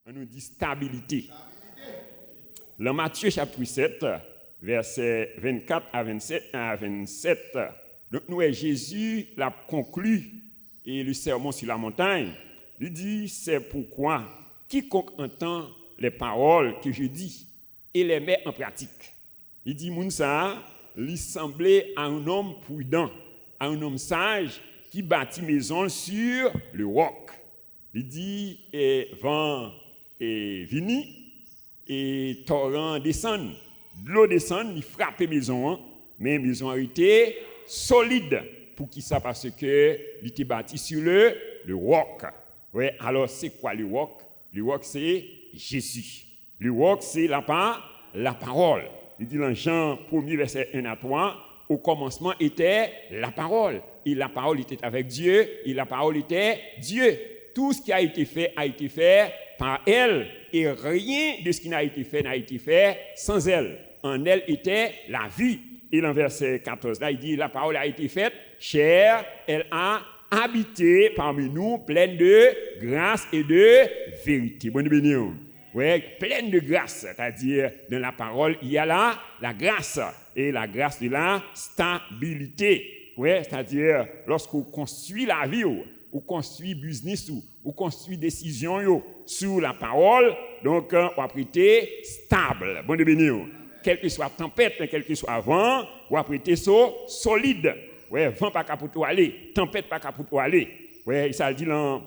On nous dit stabilité. Dans Matthieu chapitre 7, versets 24 à 27, donc nous, Jésus l'a conclu et le sermon sur la montagne. Il dit, c'est pourquoi quiconque entend les paroles que je dis et les met en pratique. Il dit, Mounsa, il semblait à un homme prudent, à un homme sage qui bâtit maison sur le roc. Il dit, et vent et vini, et torrent descend, de l'eau descend, il frappe maison, mais maison a été solide. Pour qui ça? Parce que il était bâti sur le roc. Ouais, alors c'est quoi le roc? Le roc c'est Jésus. Le roc c'est la parole. Il dit dans Jean 1er verset 1 à 3, au commencement était la parole. Et la parole était avec Dieu, et la parole était Dieu. Tout ce qui a été fait par elle, et rien de ce qui n'a été fait sans elle. En elle était la vie. Et dans verset 14, là, il dit, la parole a été faite chair, elle a habité parmi nous, pleine de grâce et de vérité. Bonne béni. Ouais, pleine de grâce, c'est-à-dire dans la parole, il y a là la grâce, et la grâce de la stabilité. Ouais, c'est-à-dire lorsqu'on construit la vie, ou construit business, ou construit décision sur la parole, donc on va prêter stable. Bonne béni. Quelle que soit tempête, quel que soit vent, on va prêter solide. Ouais, vent pas capable pour aller, tempête pas capable pour aller. Ouais, ça dit dans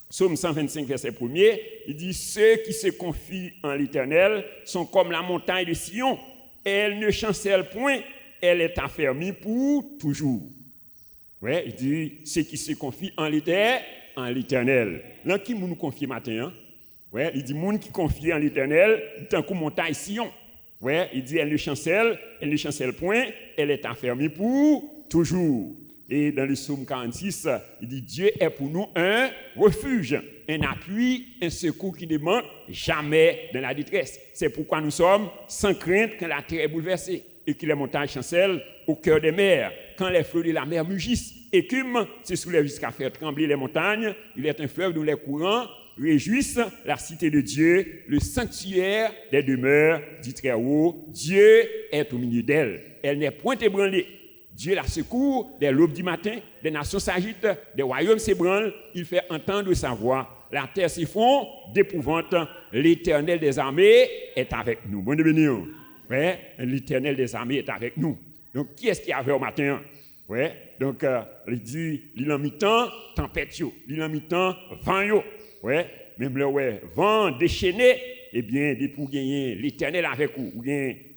Psaume 125 verset 1er, il dit ceux qui se confient en l'Éternel sont comme la montagne de Sion, elle ne chancelle point, elle est affermie pour toujours. Ouais, il dit ceux qui se confient en l'Éternel. Là qui nous confie matin, hein? Ouais, il dit monde qui confie en l'Éternel, tant que montagne Sion. Ouais, il dit elle ne chancelle point, elle est affermie pour toujours. Et dans le psaume 46, il dit Dieu est pour nous un refuge, un appui, un secours qui ne manque jamais dans la détresse. C'est pourquoi nous sommes sans crainte quand la terre est bouleversée et que les montagnes chancellent au cœur des mers. Quand les fleuves de la mer mugissent, écument, se soulèvent jusqu'à faire trembler les montagnes. Il est un fleuve dont les courants réjouissent la cité de Dieu, le sanctuaire des demeures du Très-Haut. Dieu est au milieu d'elle. Elle n'est point ébranlée. Dieu la secourt dès l'aube du matin, des nations s'agitent, des royaumes s'ébranlent, il fait entendre sa voix. La terre s'effondre d'épouvante, l'Éternel des armées est avec nous. Bonne bénédiction. Ouais, l'Éternel des armées est avec nous. Donc, qui est-ce qui avait au matin? Ouais, donc, il dit, il en mi-temps, tempête, il en mi-temps, vent, ouais, même le vent déchaîné, eh bien, pour gagner l'Éternel avec vous,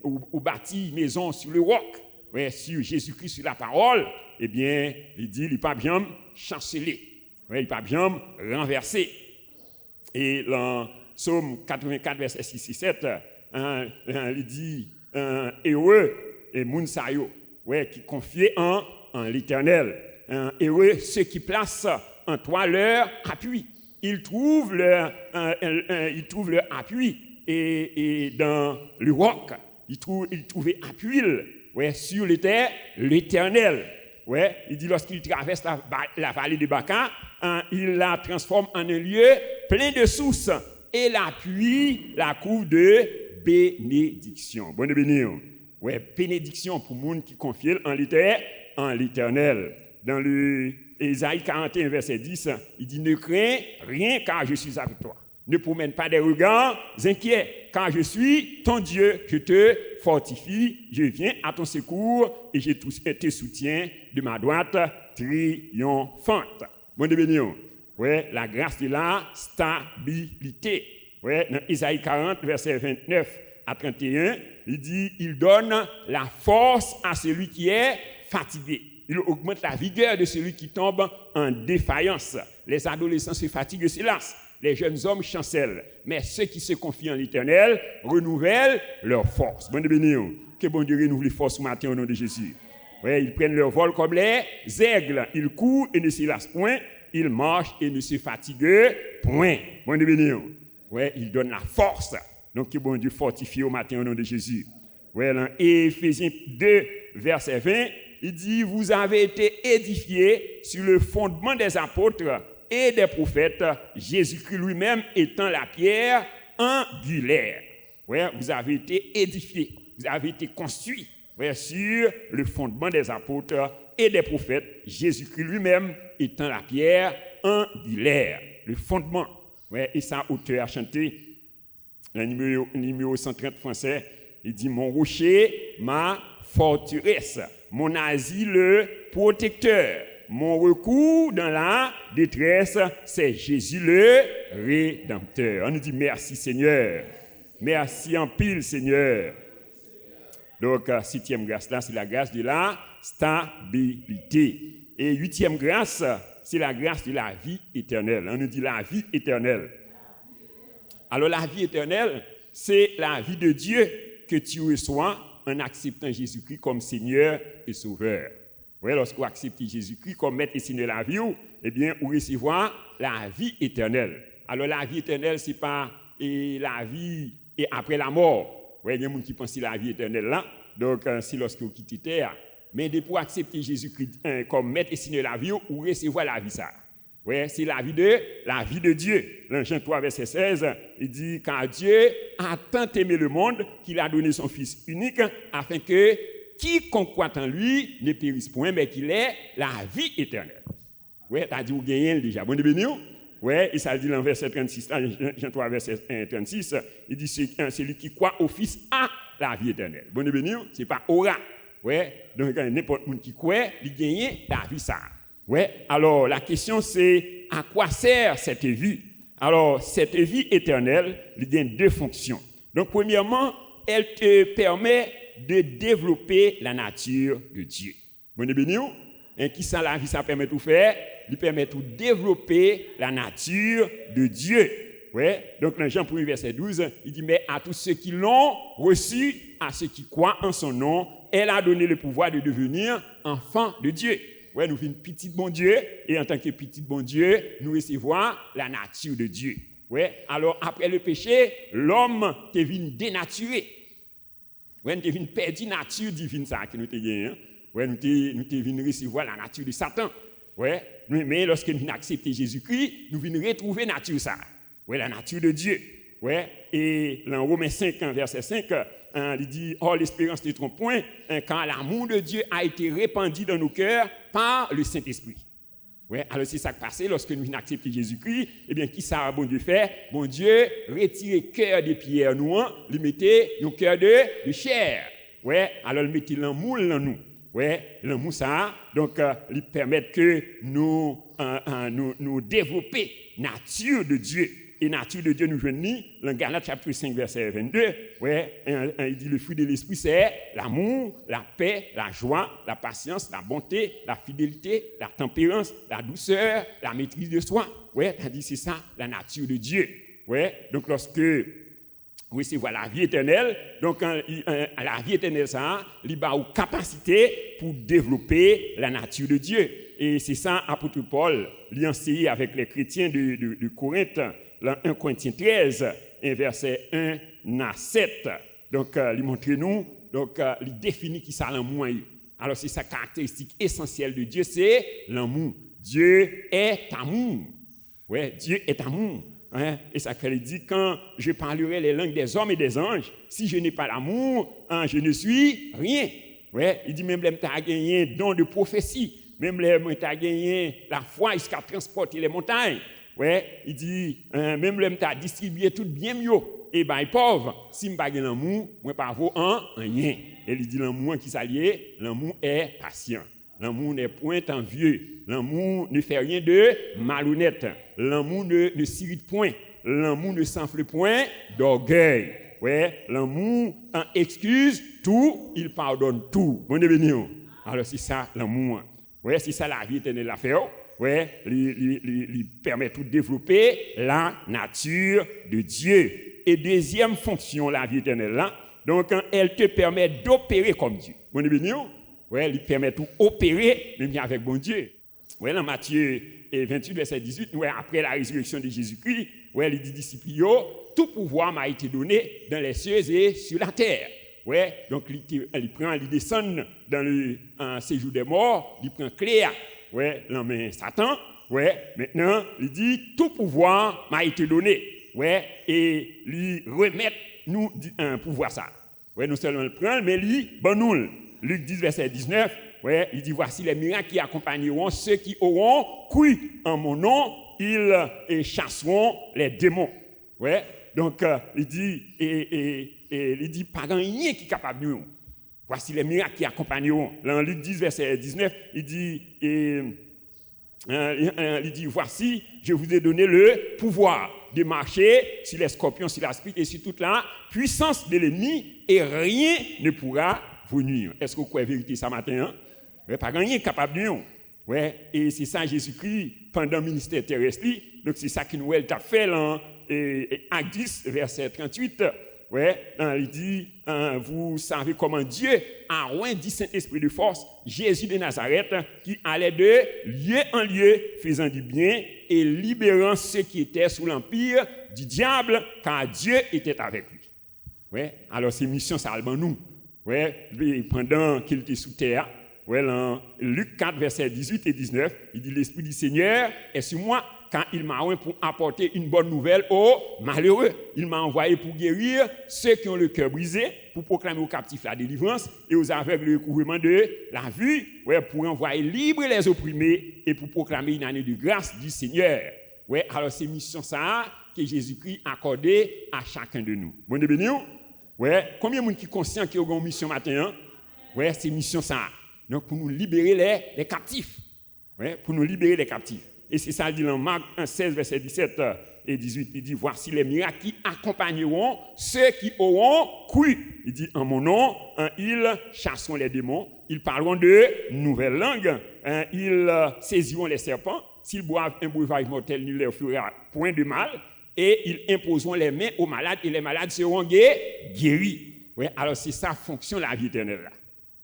ou bâti maison sur le roc. Ouais, sur Jésus-Christ, sur la parole, eh bien, il dit, il n'est pas bien chancelé. Ouais, il n'est pas bien renversé. Et dans Psaume 84, verset 6 et 7, il dit, heureux et Mounsayo, ouais, qui confient en l'Éternel. Heureux ceux qui placent en toi leur appui. Ils trouvent leur appui. Et dans le roc, ils trouvaient appui. Ouais, sur l'Éternel. Ouais, il dit lorsqu'il traverse la vallée de Baca, il la transforme en un lieu plein de sources et l'appui la couvre de bénédiction. Bonne bénédiction. Ouais, bénédiction pour le monde qui confie en l'Éternel. Dans le Ésaïe 41 verset 10, il dit ne crains rien car je suis avec toi. Ne promène pas des regards inquiets, car je suis ton Dieu, je te fortifie, je viens à ton secours et je te soutiens de ma droite triomphante. Bon de bénédiction. Ouais, la grâce de la stabilité. Ouais, dans Isaïe 40, verset 29 à 31, il dit, il donne la force à celui qui est fatigué. Il augmente la vigueur de celui qui tombe en défaillance. Les adolescents se fatiguent, se lassent. Les jeunes hommes chancellent, mais ceux qui se confient en l'Éternel renouvellent leur force. Bonne bénédiction. Que bon Dieu renouvelle les forces ce matin au nom de Jésus. Ouais, ils prennent leur vol comme les aigles. Ils courent et ne se lassent point. Ils marchent et ne se fatiguent point. Bonne bénédiction. Ouais, ils donnent la force. Donc que bon Dieu fortifie au matin au nom de Jésus. Ouais, dans Éphésiens 2, verset 20, il dit, vous avez été édifiés sur le fondement des apôtres et des prophètes, Jésus-Christ lui-même étant la pierre angulaire. Ouais, vous avez été édifiés, vous avez été construits sur le fondement des apôtres et des prophètes, Jésus-Christ lui-même étant la pierre angulaire, le fondement. Ouais, et ça, auteur a chanté, le numéro 130 français, il dit « Mon rocher, ma forteresse, mon asile protecteur, mon recours dans la détresse, c'est Jésus le Rédempteur. » On nous dit « Merci Seigneur, merci en pile Seigneur. » Donc, 7e grâce là, c'est la grâce de la stabilité. Et 8e grâce, c'est la grâce de la vie éternelle. On nous dit la vie éternelle. Alors, la vie éternelle, c'est la vie de Dieu que tu reçois en acceptant Jésus-Christ comme Seigneur et Sauveur. Oui, lorsque vous acceptez Jésus-Christ comme Maître et Seigneur de la vie, eh bien, vous recevez la vie éternelle. Alors, la vie éternelle, ce n'est pas la vie et après la mort. Oui, il y a des gens qui pensent à la vie éternelle là. Donc, c'est lorsque vous quittez terre. Mais pour accepter Jésus-Christ comme Maître et Seigneur de la vie, vous recevez la vie ça. Oui, c'est la vie de Dieu. Dans Jean 3, verset 16, il dit « Car Dieu a tant aimé le monde qu'il a donné son Fils unique afin que quiconque croit en lui ne périsse point, mais qu'il ait la vie éternelle. » Oui, tu as dit « Vous gagnez déjà. Bon, béni. Oui, et ça dit dans verset 36, Jean 3, verset 36, il dit « Celui qui croit au Fils a la vie éternelle. » Bon, béni, ce n'est pas aura. Oui, donc n'importe qui croit, il gagne la vie ça. Ouais, alors la question c'est à quoi sert cette vie? Alors, cette vie éternelle, il y a deux fonctions. Donc, premièrement, elle te permet de développer la nature de Dieu. Bon, béni, et qui ça la vie, ça permet tout faire? Il permet de développer la nature de Dieu. Ouais, donc dans Jean 1, verset 12, il dit, mais à tous ceux qui l'ont reçu, à ceux qui croient en son nom, elle a donné le pouvoir de devenir enfants de Dieu. Ouais, nous sommes petit bon Dieu, et en tant que petit bon Dieu, nous recevons la nature de Dieu. Ouais, alors après le péché, l'homme devient dénaturé. Ouais, nous devons perdre la nature divine ça que nous avons gagné. Ouais, nous devons recevoir la nature de Satan. Ouais, mais lorsque nous acceptons Jésus-Christ, nous devons retrouver la nature ça. Ouais, la nature de Dieu. Ouais, et dans Romains 5, verset 5, il dit, oh, l'espérance ne trompe point, quand l'amour de Dieu a été répandu dans nos cœurs par le Saint-Esprit. Ouais, alors c'est ça qui passe lorsque nous acceptons Jésus-Christ. Eh bien, qui ça, bon Dieu fait? Bon Dieu, retire le cœur de pierre nous, lui mettez un cœur de chair. Ouais, alors il mettez l'amour dans nous. Ouais, l'amour ça, donc, il permet que nous développer la nature de Dieu. Et nature de Dieu nous venons dans Galates chapitre 5, verset 22. Ouais, il dit le fruit de l'esprit, c'est l'amour, la paix, la joie, la patience, la bonté, la fidélité, la tempérance, la douceur, la maîtrise de soi. Ouais, t'as dit c'est ça, la nature de Dieu. Ouais, donc lorsque vous recevez la vie éternelle, donc la vie éternelle, ça, il a une capacité pour développer la nature de Dieu. Et c'est ça, apôtre Paul, il enseigne avec les chrétiens de Corinthe, dans 1 Corinthiens 13, verset 1 à 7. Donc, il montre nous, donc, il définit qui ça l'amour. Alors, c'est sa caractéristique essentielle de Dieu, c'est l'amour. Dieu est amour. Ouais, Dieu est amour. Hein? Et ça qu'il dit, quand je parlerai les langues des hommes et des anges, si je n'ai pas l'amour, je ne suis rien. Ouais, il dit, même les tu as gagné un don de prophétie, même les tu as gagné la foi jusqu'à transporter les montagnes. Ouais, il dit, même l'homme t'a distribué tout bien mieux. Et ben, les pauvres, si je n'ai pas l'amour, je ne pas vaut rien. Et il dit, l'amour qui s'allie, l'amour est patient. L'amour n'est point envieux. L'amour ne fait rien de malhonnête. L'amour ne s'irrite point. L'amour ne s'enfle point d'orgueil. Ouais, l'amour excuse tout, il pardonne tout. Bon béni. Alors, c'est ça l'amour. Ouais, c'est ça la vie éternelle à faire. Ouais, il permet de développer la nature de Dieu. Et deuxième fonction, la vie éternelle, là, donc elle te permet d'opérer comme Dieu. Bon, ouais, il permet d'opérer même avec bon Dieu. Ouais, dans Matthieu 28, verset 18, ouais, après la résurrection de Jésus-Christ, ouais, il dit disciples, tout pouvoir m'a été donné dans les cieux et sur la terre. Ouais, donc il descend dans le séjour des morts, il prend Cléa. Ouais, non mais Satan, ouais, maintenant, il dit, tout pouvoir m'a été donné, ouais, et lui remettre nous un pouvoir ça. Ouais, non seulement le prendre, mais lui, bon nous, Luc 10, verset 19, ouais, il dit, voici les miracles qui accompagneront ceux qui auront cru en mon nom, ils chasseront les démons. Ouais, donc, il dit, il dit, pas rien qui est capable de nous. Voici les miracles qui accompagneront. Là, en Luc 10, verset 19, il dit, voici, je vous ai donné le pouvoir de marcher sur les scorpions, sur l'aspide et sur toute la puissance de l'ennemi, et rien ne pourra vous nuire. Est-ce que vous croyez vérité ce matin? Hein? Ouais, pas rien capable de nous. Ouais, et c'est ça Jésus-Christ pendant le ministère terrestre. Donc c'est ça qu'il nous a fait là, Acte 10, verset 38. Ouais, il dit, vous savez comment Dieu a oint du Saint-Esprit de force Jésus de Nazareth qui allait de lieu en lieu faisant du bien et libérant ceux qui étaient sous l'empire du diable car Dieu était avec lui. Ouais, alors ces missions ça alban nous. Ouais, pendant qu'il était sous terre, ouais, dans Luc 4 verset 18 et 19, il dit l'Esprit du Seigneur est sur moi quand il m'a envoyé pour apporter une bonne nouvelle aux malheureux. Il m'a envoyé pour guérir ceux qui ont le cœur brisé, pour proclamer aux captifs la délivrance et aux aveugles le recouvrement de la vue, ouais, pour envoyer libres les opprimés et pour proclamer une année de grâce du Seigneur. Ouais, alors c'est mission ça que Jésus-Christ a accordé à chacun de nous. Bon de béni. Ouais, combien de monde qui est conscient qu'il y a une mission matin? Hein? Ouais, c'est mission ça. Donc pour nous libérer les captifs. Ouais, pour nous libérer les captifs. Et c'est ça, il dit dans Marc 1, 16, verset 17 et 18, il dit, voici les miracles qui accompagneront ceux qui auront cru. Il dit, en mon nom, ils chasseront les démons, ils parleront de nouvelles langues, ils saisiront les serpents, s'ils boivent un breuvage mortel, ne leur fera point de mal, et ils imposeront les mains aux malades, et les malades seront guéris. Ouais, alors c'est ça, fonction de la vie éternelle là.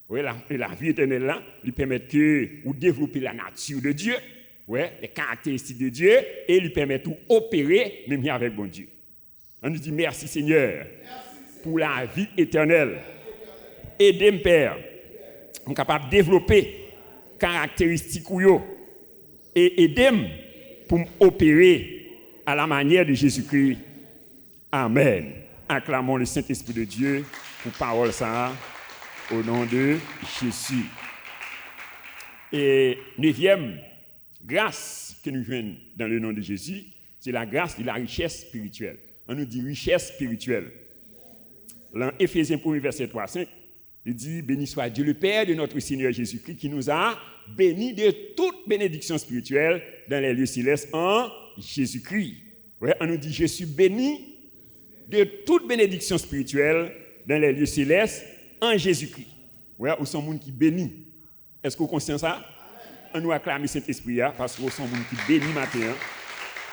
Ouais, la vie éternelle là, lui permet que vous développez la nature de Dieu, ouais, les caractéristiques de Dieu, et lui permet tout opérer, même avec bon Dieu. On nous dit merci Seigneur pour la vie éternelle. Aidez-moi, Père, on est capable de développer caractéristiques et aidez-moi pour opérer à la manière de Jésus-Christ. Amen. Acclamons le Saint-Esprit de Dieu pour parole ça au nom de Jésus. Et 9e grâce que nous venons dans le nom de Jésus, c'est la grâce de la richesse spirituelle. On nous dit richesse spirituelle. Dans Éphésiens 1, verset 3-5, il dit, béni soit Dieu le Père de notre Seigneur Jésus-Christ qui nous a bénis de toute bénédiction spirituelle dans les lieux célestes en Jésus-Christ. Ouais, on nous dit, je suis béni de toute bénédiction spirituelle dans les lieux célestes en Jésus-Christ. Ouais, où sont les gens qui bénissent? Est-ce que vous consciez ça? On nous acclame cet esprit parce que nous sommes gens qui bénissent matin.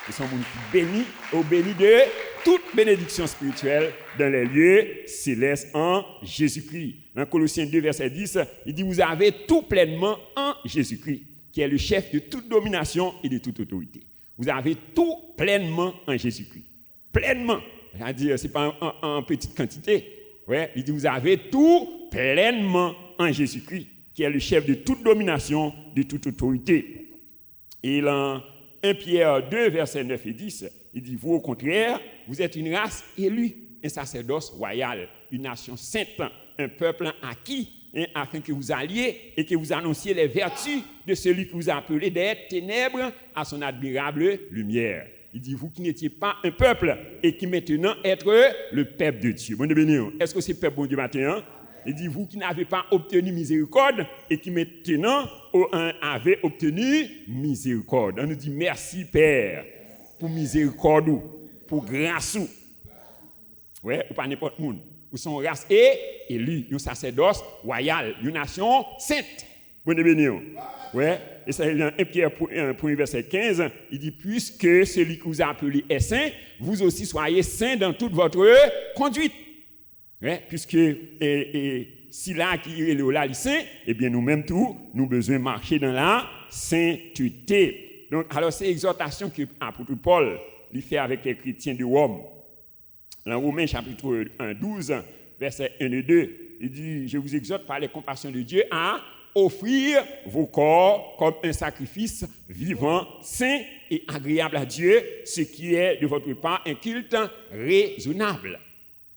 Nous sommes gens qui bénissent, au béni de toute bénédiction spirituelle dans les lieux célestes en Jésus-Christ. Dans Colossiens 2, verset 10, il dit, vous avez tout pleinement en Jésus-Christ, qui est le chef de toute domination et de toute autorité. Vous avez tout pleinement en Jésus-Christ. Pleinement. C'est-à-dire, ce n'est pas en petite quantité. Ouais, il dit, vous avez tout pleinement en Jésus-Christ, qui est le chef de toute domination, de toute autorité. Et dans 1 Pierre 2, versets 9 et 10, il dit, vous au contraire, vous êtes une race élue, un sacerdoce royal, une nation sainte, un peuple acquis, afin que vous alliez et que vous annonciez les vertus de celui qui vous a appelé des ténèbres à son admirable lumière. Il dit, vous qui n'étiez pas un peuple et qui maintenant êtes le peuple de Dieu. Bon de bénir. Est-ce que c'est le peuple bon Dieu matin? Il dit, vous qui n'avez pas obtenu miséricorde et qui maintenant avez obtenu miséricorde. On nous dit, merci Père pour miséricorde, pour grâce. Ouais, ou pas n'importe qui. Ou son race élue, un sacerdoce royal, une nation sainte. Bon de bénir. Ouais, et ça, dans 1 Pierre 1, verset 15, il dit, puisque celui qui vous a appelé est saint, vous aussi soyez saints dans toute votre conduite. Ouais, puisque si là qui est là, saint, eh bien nous-mêmes tout, nous besoin marcher dans la sainteté. Donc, alors c'est l'exhortation que l'apôtre Paul lui fait avec les chrétiens de Rome. Dans Romains chapitre 1, 12, verset 1 et 2, il dit, je vous exhorte par les compassions de Dieu à offrir vos corps comme un sacrifice vivant, saint et agréable à Dieu, ce qui est de votre part un culte raisonnable.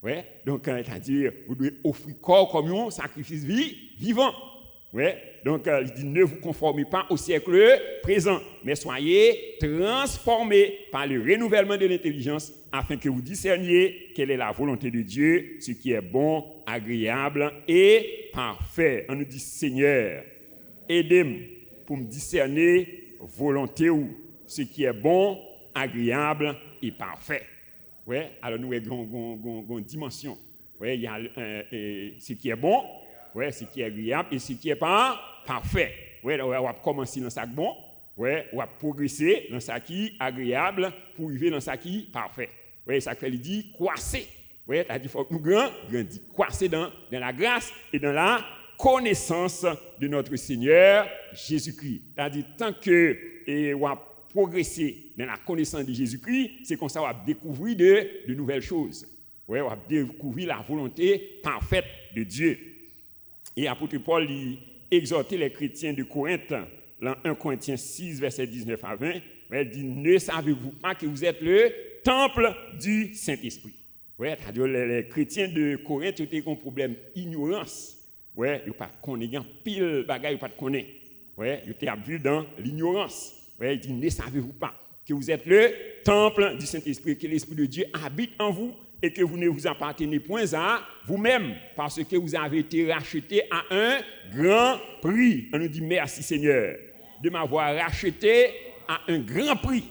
Ouais, donc, c'est-à-dire, vous devez offrir corps comme un sacrifice vivant. Ouais, donc, il dit, ne vous conformez pas au siècle présent, mais soyez transformés par le renouvellement de l'intelligence afin que vous discerniez quelle est la volonté de Dieu, ce qui est bon, agréable et parfait. On nous dit, Seigneur, aidez-moi pour me discerner volonté ou ce qui est bon, agréable et parfait. Ouais, alors nous avons une dimension. Ouais, il y a ce qui est bon, ouais, ce qui est agréable et ce qui est pas parfait. Ouais, on va commencer dans ça bon, ouais, on va progresser dans ça qui est agréable pour arriver dans ça qui est parfait. Ouais, ça fait il dit croisser. Ouais, il faut que nous grandissions, croisser dans la grâce et dans la connaissance de notre Seigneur Jésus-Christ. C'est-à-dire tant que on va progresser dans la connaissance de Jésus-Christ, c'est comme ça qu'on va découvrir de nouvelles choses. Ouais, on va découvrir la volonté parfaite de Dieu. Et l'apôtre Paul exhortait les chrétiens de Corinthe, dans 1 Corinthiens 6, verset 19 à 20, il dit, ne savez-vous pas que vous êtes le temple du Saint-Esprit? Ouais, c'est-à-dire les chrétiens de Corinthe ont un problème d'ignorance. Ouais, ils ne connaissent pas pile bagaille, ils ne connaissent pas. Ouais, ils étaient abus dans l'ignorance. Ouais, il dit, ne savez-vous pas que vous êtes le temple du Saint-Esprit, que l'Esprit de Dieu habite en vous et que vous ne vous appartenez point à vous-même parce que vous avez été rachetés à un grand prix. On nous dit, merci Seigneur de m'avoir racheté à un grand prix.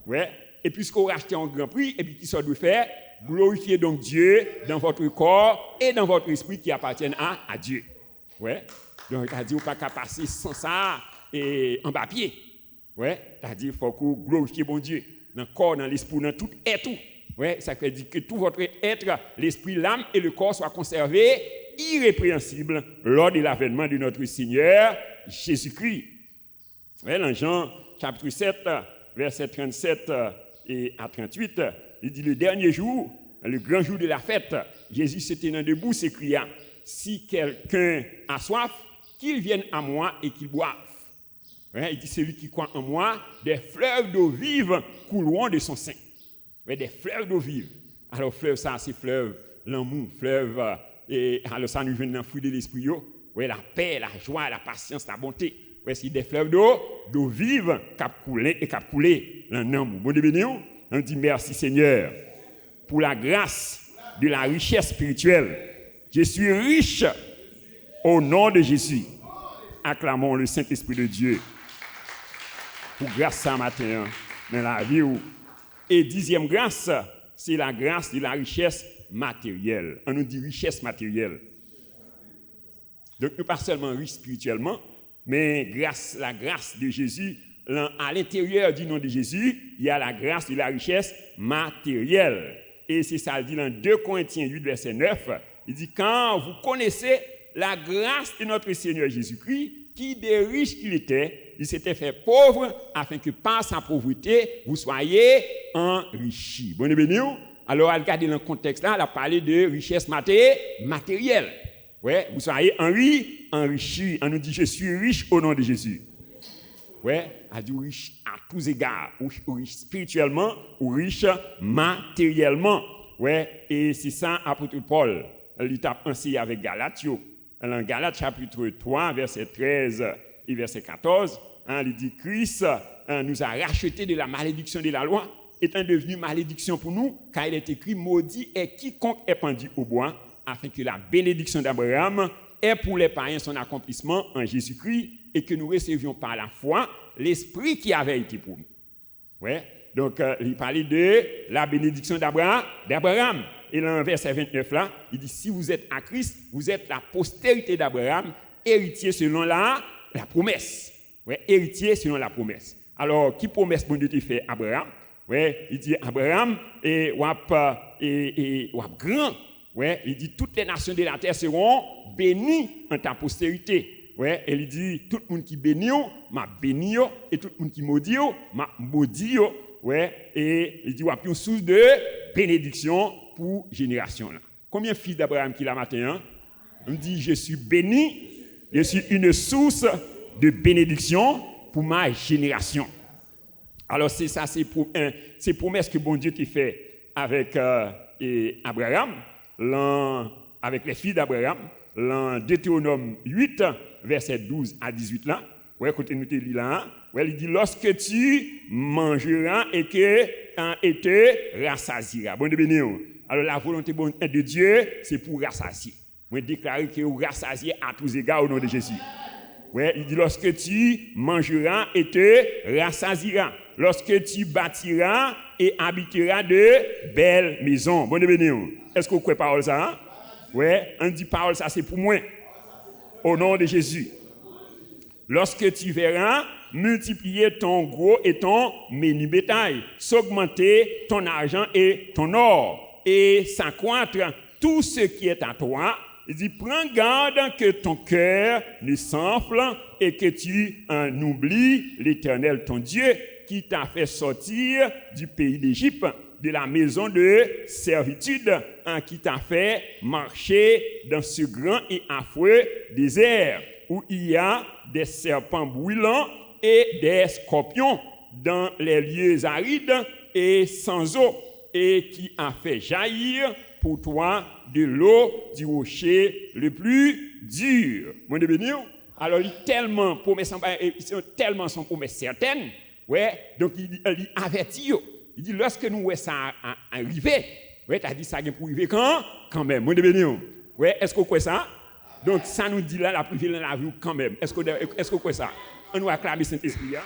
Ouais. Et puisqu'on racheté à un grand prix, et puis qui ça doit faire? Glorifier donc Dieu dans votre corps et dans votre esprit qui appartiennent à Dieu. Ouais. Donc, c'est-à-dire, on ne peut pas passer sans ça et en papier. Ouais. C'est-à-dire, il faut que vous glorifiez bon Dieu dans le corps, dans l'esprit, dans tout être. Ouais. Ça veut dire que tout votre être, l'esprit, l'âme et le corps soient conservés irrépréhensibles lors de l'avènement de notre Seigneur Jésus-Christ. Ouais, dans Jean chapitre 7, verset 37 et à 38, il dit le dernier jour, le grand jour de la fête, Jésus se tenant debout s'écria, si quelqu'un a soif, qu'il vienne à moi et qu'il boive. Ouais, il dit celui qui croit en moi, des fleuves d'eau vive couleront de son sein. Ouais, des fleuves d'eau vive. Alors fleuve ça, c'est fleuve l'amour, fleuve et alors ça nous vient dans le fruit de l'esprit. Ouais, la paix, la joie, la patience, la bonté. Ouais, c'est des fleuves d'eau vive qui coulent dans l'amour. Bon Dieu, on dit merci Seigneur pour la grâce de la richesse spirituelle. Je suis riche au nom de Jésus. Acclamons le Saint-Esprit de Dieu pour grâce ce matin dans la vie. Et 10e grâce, c'est la grâce de la richesse matérielle. On nous dit richesse matérielle. Donc, nous pas seulement riches spirituellement, mais la grâce de Jésus, à l'intérieur du nom de Jésus, il y a la grâce de la richesse matérielle. Et c'est ça, il dit dans 2 Corinthiens 8, verset 9, il dit, quand vous connaissez la grâce de notre Seigneur Jésus-Christ, qui des riches qu'il était, il s'était fait pauvre, afin que par sa pauvreté, vous soyez enrichis. Bon et béni. Alors, regardez dans le contexte là, elle a parlé de richesse matérielle. Ouais, vous soyez enrichis. On nous dit, je suis riche au nom de Jésus. Ouais, elle dit riche à tous égards, ou riche spirituellement, ou riche matériellement. Ouais, et c'est ça, apôtre Paul, il t'a enseigné avec Galatio. Dans Galates chapitre 3, verset 13 et verset 14, il dit, Christ nous a rachetés de la malédiction de la loi, étant devenu malédiction pour nous, car il est écrit, maudit est quiconque est pendu au bois, afin que la bénédiction d'Abraham ait pour les païens son accomplissement en Jésus-Christ, et que nous recevions par la foi l'Esprit qui avait été pour nous. Ouais. Donc, il parlait de la bénédiction d'Abraham. Et dans le verset 29 là, il dit, si vous êtes à Christ, vous êtes la postérité d'Abraham, héritier selon la promesse. Ouais, héritier selon la promesse. Alors, qui promesse bon Dieu te fait Abraham? Ouais, il dit, Abraham, et grand. Ouais, il dit, toutes les nations de la terre seront bénies en ta postérité. Ouais, et il dit, tout le monde qui bénit, m'a béni, et tout le monde qui maudit, m'a maudit. Ouais, et il dit, il y a une source de bénédiction pour génération là. Combien de fils d'Abraham qu'il a matin? On dit, je suis béni Je suis une source de bénédiction pour ma génération. Alors c'est ça, c'est promesse que bon Dieu t'a fait avec Abraham, avec les filles d'Abraham, dans Deutéronome 8, verset 12 à 18 là. Ouais, écoutez, nous te lis là. Ouais, il dit lorsque tu mangeras et que tu rassasieras. Bon de bénir. Alors la volonté de Dieu, c'est pour rassasier. Moi déclarer que vous rassasiez à tous égards au nom de Jésus. Ouais, il dit lorsque tu mangeras et te rassasieras. Lorsque tu bâtiras et habiteras de belles maisons. Bon de bénir. Est-ce que vous croyez parole ça? Hein? Ouais, on dit parole ça c'est pour moi. Au nom de Jésus. Lorsque tu verras multiplier ton gros et ton menu bétail, s'augmenter ton argent et ton or, et s'accroître tout ce qui est à toi, il dit, prends garde que ton cœur ne s'enfle et que tu en oublies l'Éternel, ton Dieu, qui t'a fait sortir du pays d'Égypte, de la maison de servitude, qui t'a fait marcher dans ce grand et affreux désert, où il y a des serpents brûlants et des scorpions dans les lieux arides et sans eau, et qui a fait jaillir pour toi de l'eau du rocher le plus dur. Mon Dieu béni. Alors, il tellement tellement son promesse certaine, ouais, donc il avertit. Il dit, lorsque nous voyons ça arriver, ouais, tu as dit ça pour arriver quand même. Mon Dieu béni. Ouais, est-ce que vous croyez ça? Donc, ça nous dit là, la privée dans la vie quand même. Est-ce que vous croyez ça? On nous acclame le Saint-Esprit. Hein?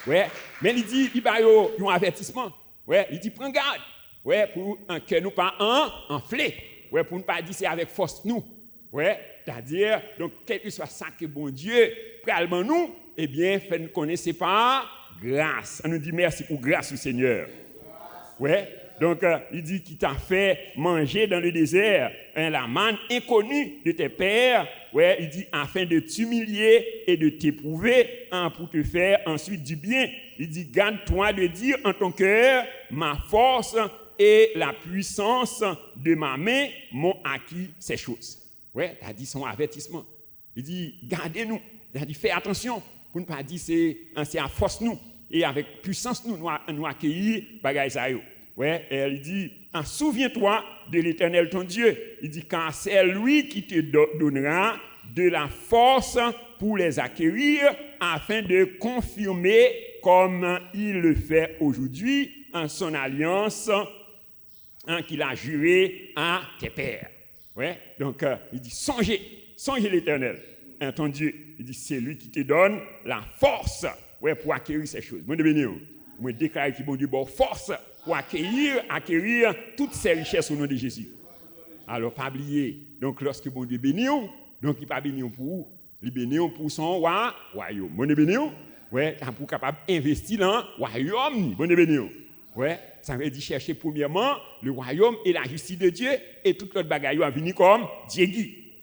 Ouais. Mais il dit, il y a un avertissement. Ouais. Il dit, prends garde. Ouais, pour que nous pas enfler. Ouais, pour ne pas dire c'est avec force nous. Ouais. C'est-à-dire, donc, quel que soit ça que bon Dieu prend nous, eh bien, fait nous connaître par grâce. On nous dit merci pour grâce au Seigneur. Ouais. Donc, il dit qu'il t'a fait manger dans le désert la manne inconnue de tes pères. Ouais, il dit afin de t'humilier et de t'éprouver pour te faire ensuite du bien. Il dit garde-toi de dire en ton cœur ma force et la puissance de ma main m'ont acquis ces choses. Ouais, il a dit son avertissement. Il dit gardez-nous. Il a dit fais attention pour ne pas dire c'est à force nous et avec puissance nous accueillir bagaille ça yo. Ouais, et il dit, souviens-toi de l'Éternel ton Dieu. Il dit, car c'est lui qui te donnera de la force pour les acquérir afin de confirmer comme il le fait aujourd'hui en son alliance qu'il a juré à tes pères. Ouais, donc il dit, songez l'Éternel, ton Dieu. Il dit, c'est lui qui te donne la force pour acquérir ces choses. Bon de bénir. Moi, déclare que bon Dieu bon force pour acquérir toutes ces richesses au nom de Jésus. Alors, pas oublier. Donc, lorsque bon Dieu bénit, donc il pas bénit pour vous. Il bénit pour son royaume. Bon Dieu bénit, ouais, pour capable d'investir dans le royaume. Bon Dieu bénit, ouais, ça veut dire chercher premièrement le royaume et la justice de Dieu et toute l'autre bagaille va venir comme Dieu.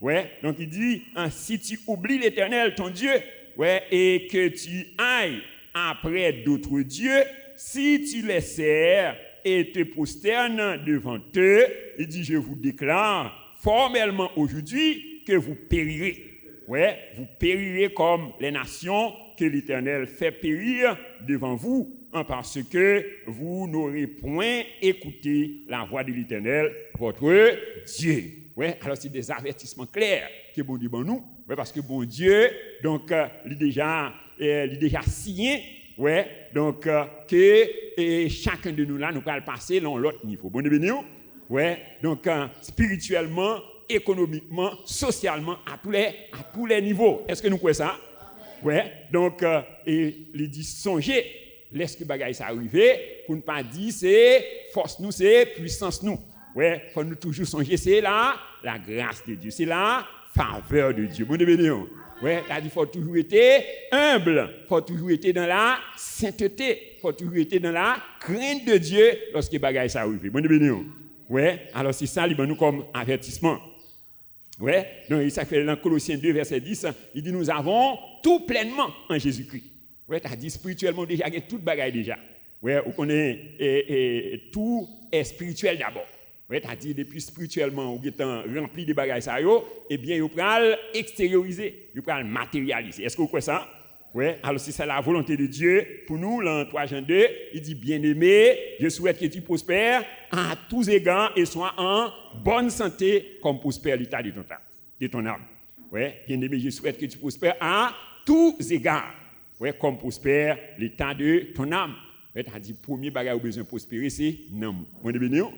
Ouais, donc il dit, si tu oublies l'Éternel, ton Dieu, ouais, et que tu ailles après d'autres dieux, si tu les sers et te prosternes devant eux, il dit, je vous déclare formellement aujourd'hui que vous périrez. Ouais, vous périrez comme les nations que l'Éternel fait périr devant vous, parce que vous n'aurez point écouté la voix de l'Éternel, votre Dieu. Ouais, alors c'est des avertissements clairs que bon Dieu bon nous, ouais, parce que bon Dieu, donc, il est déjà signé. Ouais, donc que chacun de nous là, nous allons passer dans l'autre niveau. Bon béni. Ouais, donc spirituellement, économiquement, socialement, à tous les niveaux. Est-ce que nous croyons ça? Ouais, donc il dit songez, laisse que bagaille ça arriver pour ne pas dire c'est force nous, c'est puissance nous. Ouais, faut nous toujours songer c'est la grâce de Dieu, c'est la faveur de Dieu. Bon béni. Ouais, il faut toujours être humble, il faut toujours être dans la sainteté, il faut toujours être dans la crainte de Dieu lorsque les bagages ça arrive. Bon béni. Ouais, alors c'est ça, nous comme avertissement. Ouais, donc ça fait dans Colossiens 2 verset 10, il dit nous avons tout pleinement en Jésus-Christ. Ouais, tu as dit spirituellement déjà, il y a tout bagaille déjà. Ouais, on connaît tout est spirituel d'abord. Ouais, c'est-à-dire depuis spirituellement ou étant rempli de bagages ça yo, eh bien vous pral extérioriser, vous pral matérialiser. Est-ce que vous croyez ça? Ouais, alors si c'est la volonté de Dieu pour nous, dans 3 Jean 2, il dit bien-aimé, je souhaite que tu prospères à tous égards et sois en bonne santé comme prospère l'état de ton âme. Ouais, bien-aimé, je souhaite que tu prospères à tous égards. Ouais, comme prospère l'état de ton âme. Ouais, t'as dit premier bagage où besoin de prospérer c'est non. Bon de bénir.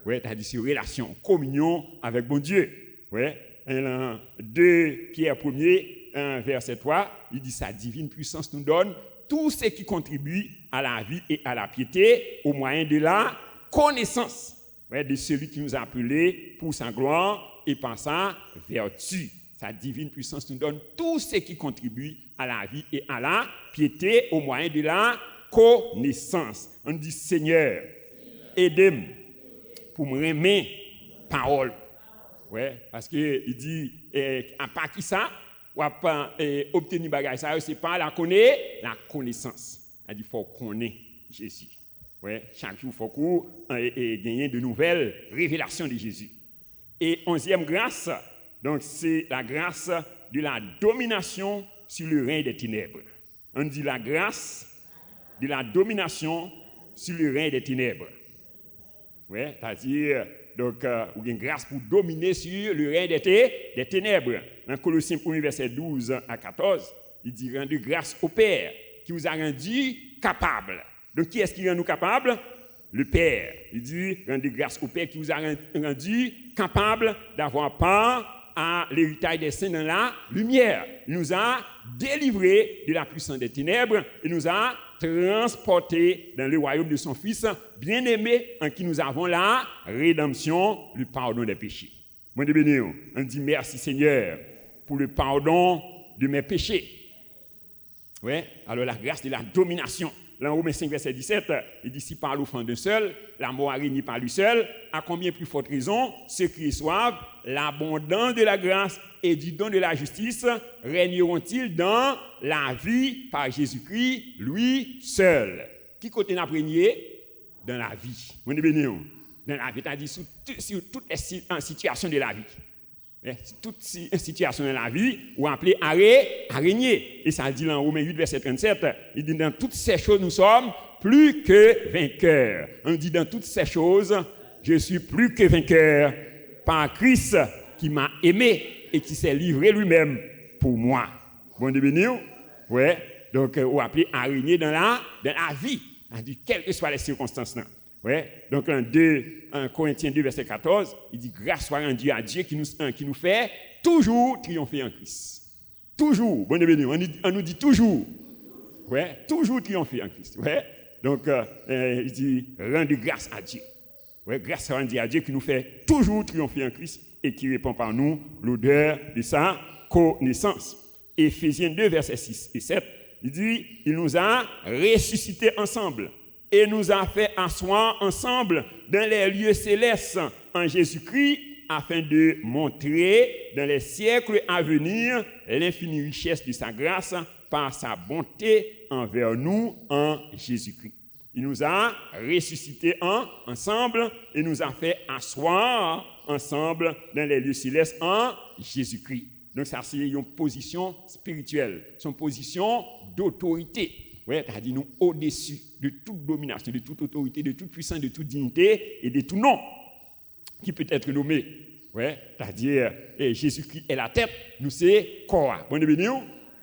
Ouais, t'as dit c'est relation, communion avec bon Dieu. Ouais, 2 Pierre 1er, verset 3, il dit sa divine puissance nous donne tout ce qui contribue à la vie et à la piété au moyen de la connaissance, ouais, de celui qui nous a appelés pour sa gloire et par sa vertu. Sa divine puissance nous donne tout ce qui contribue à la vie et à la piété au moyen de la connaissance. On dit Seigneur, aidez-moi pour me remettre parole. Ouais, parce que il dit à part qui ça, ou à pas obtenir bagage ça, c'est pas la connaissance. Il dit faut connaître Jésus. Ouais, chaque jour faut qu'on gagner de nouvelles révélations de Jésus. Et 11e grâce, donc c'est la grâce de la domination sur le règne des ténèbres. On dit la grâce de la domination sur le règne des ténèbres. Ouais, c'est-à-dire donc vous avez une grâce pour dominer sur le règne des ténèbres. Dans Colossiens 1 verset 12 à 14, il dit rendu grâce au Père qui vous a rendu capable. Donc qui est-ce qui rend nous capables? Le Père. Il dit rendu grâce au Père qui vous a rendu capable d'avoir part à l'héritage des saints dans la lumière. Il nous a délivrés de la puissance des ténèbres et nous a transportés dans le royaume de son Fils bien-aimé en qui nous avons la rédemption, le pardon des péchés. Bon béni, on dit merci Seigneur pour le pardon de mes péchés. Ouais, alors la grâce de la domination. Là, en Romains 5, verset 17, il dit si par l'offrande d'un seul, la mort a régné par lui seul, à combien plus forte raison, ceux qui reçoivent l'abondance de la grâce et du don de la justice régneront-ils dans la vie par Jésus-Christ, lui seul. Qui côté n'a régné? Dans la vie. Mon béni, dans la vie, c'est-à-dire sur toutes les situations de la vie. Toute situation dans la vie, ou appelé à régner. Et ça dit dans Romains 8, verset 37, il dit dans toutes ces choses, nous sommes plus que vainqueurs. On dit dans toutes ces choses, je suis plus que vainqueur par Christ qui m'a aimé et qui s'est livré lui-même pour moi. Bon de béni, ouais. Donc, ou appelé à régner dans la vie. On dit quelles que soient les circonstances là. Ouais. Donc, en 1 Corinthiens 2, verset 14, il dit grâce soit rendue à Dieu qui nous fait toujours triompher en Christ. Toujours. Bon béni, on nous dit toujours. Ouais, toujours triompher en Christ. Ouais. Donc, il dit rendu grâce à Dieu. Ouais, grâce rendue à Dieu qui nous fait toujours triompher en Christ et qui répand par nous l'odeur de sa connaissance. Éphésiens 2, verset 6 et 7, il dit il nous a ressuscités ensemble. Et nous a fait asseoir ensemble dans les lieux célestes en Jésus-Christ afin de montrer dans les siècles à venir l'infinie richesse de sa grâce par sa bonté envers nous en Jésus-Christ. Il nous a ressuscités ensemble et nous a fait asseoir ensemble dans les lieux célestes en Jésus-Christ. Donc ça, c'est une position spirituelle, c'est une position d'autorité. Ouais, c'est-à-dire nous au-dessus de toute domination, de toute autorité, de toute puissance, de toute dignité et de tout nom qui peut être nommé. Ouais, c'est-à-dire Jésus-Christ est la tête, nous c'est corps. Bon béni.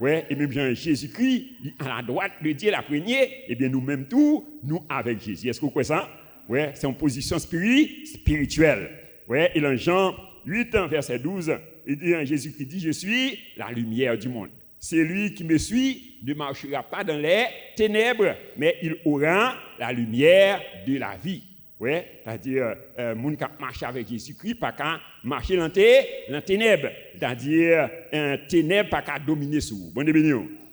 Ouais, et même bien Jésus-Christ à la droite de Dieu la première, et bien nous-mêmes tous, nous avec Jésus. Est-ce que vous croyez ça? Ouais, c'est une position spirituelle. Ouais, et dans Jean 8 verset 12, il dit Jésus-Christ dit je suis la lumière du monde. Celui qui me suit ne marchera pas dans les ténèbres, mais il aura la lumière de la vie. Ouais, c'est-à-dire, moun qui marche avec Jésus-Christ, pas qu'à marcher dans les ténèbres. C'est-à-dire, un ténèbre pas qu'à dominer sur vous. Bon béni.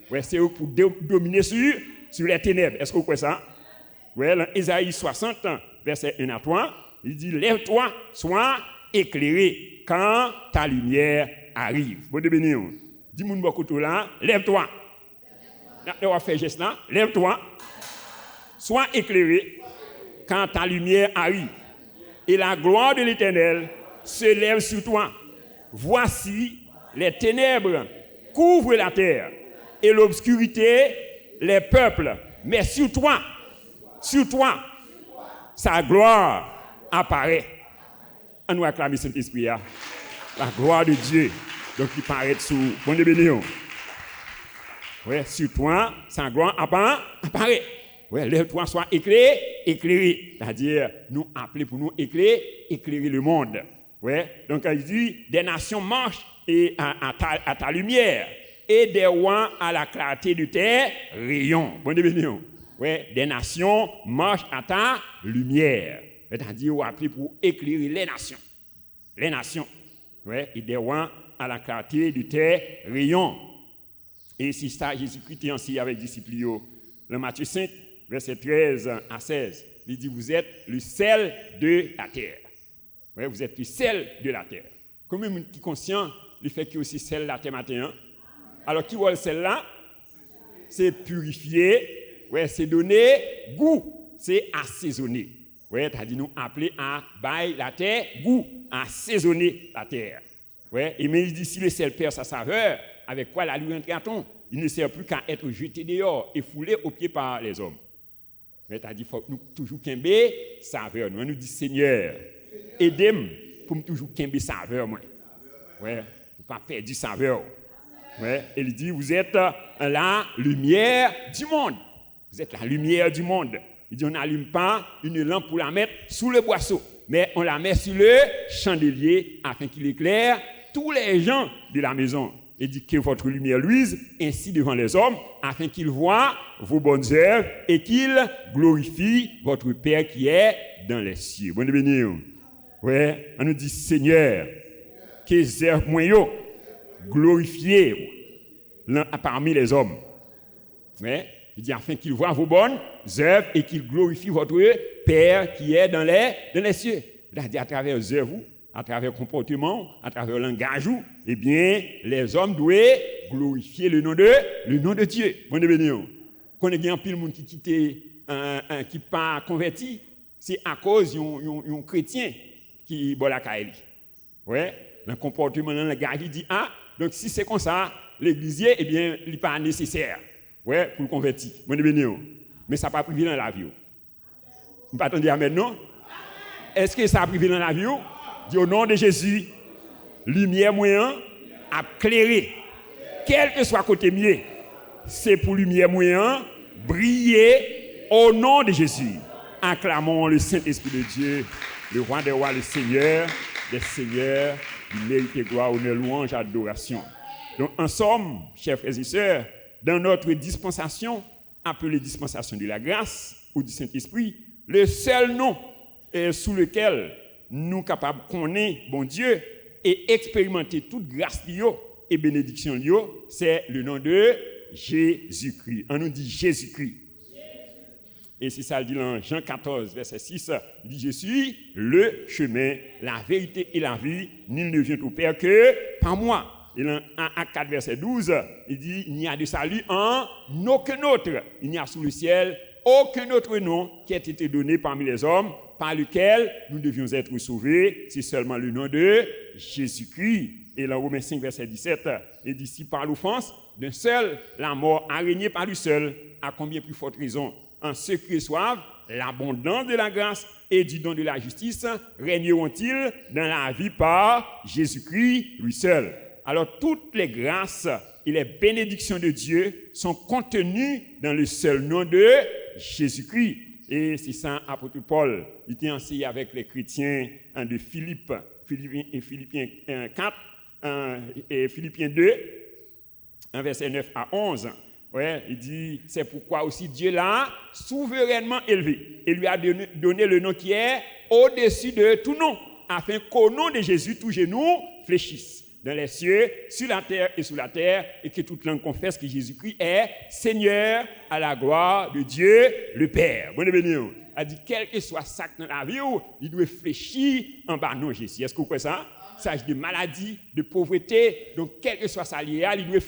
Ouais, c'est pour dominer sur les ténèbres. Est-ce que vous croyez ça? Ouais, dans Ésaïe 60, verset 1 à 3, il dit lève-toi, sois éclairé quand ta lumière arrive. Bon béni. Dis moun beaucoup là, lève-toi. On va faire geste là, lève-toi. Sois éclairé quand ta lumière arrive. et la gloire de l'Éternel se lève sur toi. Voici, les ténèbres couvrent la terre et l'obscurité les peuples. Mais sur toi, sa gloire apparaît. On nous acclame Saint-Esprit, la gloire de Dieu, donc qui paraît sous bon béni. Ouais, sur toi, sa gloire apparaît. Ouais, lève-toi, sois éclairé. C'est-à-dire, nous appeler pour nous éclairer le monde. Ouais, donc il dit, des nations marchent à ta lumière et des rois à la clarté de tes rayons. Bon béni. Ouais, des nations marchent à ta lumière. C'est-à-dire, on appelé pour éclairer les nations. Les nations. Ouais, et des rois à la clarté de tes rayons. Et c'est ça, Jésus-Christ est ainsi avec les disciples. Le Matthieu 5, verset 13 à 16, il dit, vous êtes le sel de la terre. Ouais, vous êtes le sel de la terre. Combien de monde qui est conscient du fait qu'il y a aussi sel de la terre matin? Alors, qui voit le sel là? C'est purifier, ouais, c'est donner goût, c'est assaisonner. Ouais, t'as dit nous appeler à bailler la terre, goût, assaisonner la terre. Ouais, et mais il dit si le sel perd sa saveur, avec quoi la lui rentre-t-on? Il ne sert plus qu'à être jeté dehors et foulé aux pieds par les hommes. Mais t'as dit faut nous toujours kembe saveur. Nous dit Seigneur, aidez-moi pour me toujours kembe saveur moi. Ouais, pour pas perdre du saveur. Ouais, et il dit vous êtes la lumière du monde. Vous êtes la lumière du monde. Il dit on n'allume pas une lampe pour la mettre sous le boisseau, mais on la met sur le chandelier afin qu'il éclaire tous les gens de la maison. Il dit que votre lumière luise ainsi devant les hommes, afin qu'ils voient vos bonnes œuvres et qu'ils glorifient votre Père qui est dans les cieux. Bonne béni. Ouais, on nous dit Seigneur, que les œuvres moyennes glorifiées parmi les hommes. Ouais, il dit afin qu'ils voient vos bonnes œuvres et qu'ils glorifient votre Père qui est dans les cieux. Il a dit à travers les œuvres, à travers le comportement, à travers le langage, eh bien, les hommes doivent glorifier le nom de Dieu. Bon béni. Quand il y a un pile de monde qui quitte, qui pas converti, c'est à cause d'un chrétien qui boit la caille. Ouais, le comportement, le langage, il dit donc si c'est comme ça, l'église, eh bien, il n'est pas nécessaire. Ouais, pour le convertir. Bon béni. Mais ça n'a pas privé dans la vie. Vous ne pas attendre amen, non? Est-ce que ça a privé dans la vie? Dit au nom de Jésus, lumière moyen à clairer. Quel que soit côté mieux, c'est pour lumière moyen briller au nom de Jésus. Acclamons le Saint-Esprit de Dieu, le roi des rois, le Seigneur des seigneurs, il mérite gloire, honneur, louange, adoration. Donc, en somme, chers frères et sœurs, dans notre dispensation, appelée dispensation de la grâce ou du Saint-Esprit, le seul nom sous lequel nous sommes capables de connaître bon Dieu et expérimenter toute grâce et bénédiction, c'est le nom de Jésus-Christ. On nous dit Jésus-Christ. Et c'est ça, il dit dans Jean 14, verset 6, il dit, je suis le chemin, la vérité et la vie, nul ne vient au Père que par moi. Et dans Acte 4, verset 12, il dit, il n'y a de salut en aucun autre. Il n'y a sous le ciel aucun autre nom qui ait été donné parmi les hommes par lequel nous devions être sauvés. C'est seulement le nom de Jésus-Christ. Et dans Romains 5, verset 17, il dit, si par l'offense d'un seul, la mort a régné par lui seul, à combien plus forte raison en ceux qui reçoivent l'abondance de la grâce et du don de la justice régneront-ils dans la vie par Jésus-Christ lui seul. Alors toutes les grâces et les bénédictions de Dieu sont contenues dans le seul nom de Jésus-Christ. Et c'est ça, apôtre Paul, il était enseigné avec les chrétiens de Philippiens 4 et Philippiens 2, verset 9 à 11. Ouais, il dit, c'est pourquoi aussi Dieu l'a souverainement élevé et lui a donné le nom qui est au-dessus de tout nom, afin qu'au nom de Jésus, tous genoux fléchissent dans les cieux, sur la terre et sous la terre, et que toute langue confesse que Jésus-Christ est Seigneur à la gloire de Dieu le Père. Bonne béni. A dit, quel que soit ça dans la vie, il doit fléchir en bas non Jésus. Est-ce que vous croyez ça? Ça de maladie, de pauvreté, donc quel que soit sa liée, il doit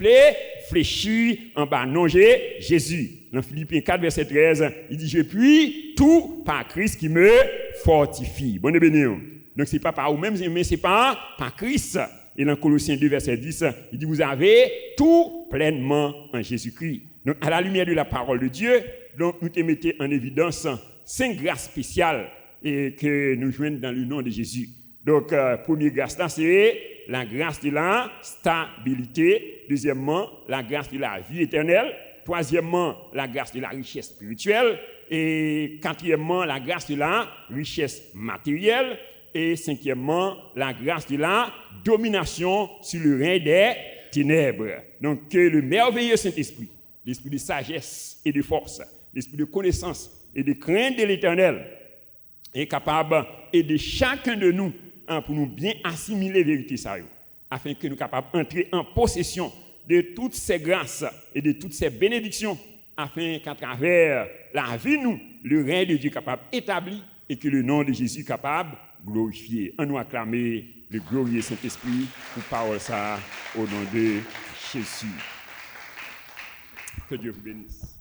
fléchir en bas non Jésus. Dans Philippiens 4, verset 13, il dit, je puis tout par Christ qui me fortifie. Bonne béni. Donc c'est pas par vous-même, mais c'est par Christ. Et dans Colossiens 2, verset 10, il dit, vous avez tout pleinement en Jésus-Christ. Donc à la lumière de la parole de Dieu, donc nous te mettons en évidence 5 grâces spéciales et que nous joignons dans le nom de Jésus. Donc première grâce là, c'est la grâce de la stabilité. Deuxièmement, la grâce de la vie éternelle. Troisièmement, la grâce de la richesse spirituelle. Et quatrièmement, la grâce de la richesse matérielle. Et cinquièmement, la grâce de la domination sur le règne des ténèbres. Donc, que le merveilleux Saint-Esprit, l'esprit de sagesse et de force, l'esprit de connaissance et de crainte de l'Éternel, est capable d'aider chacun de nous pour nous bien assimiler la vérité, afin que nous soyons capables d'entrer en possession de toutes ces grâces et de toutes ces bénédictions, afin qu'à travers la vie, nous, le règne de Dieu capable établi et que le nom de Jésus capable glorifié. On nous acclamer le glorieux Saint-Esprit pour parole ça au nom de Jésus. Que Dieu vous bénisse.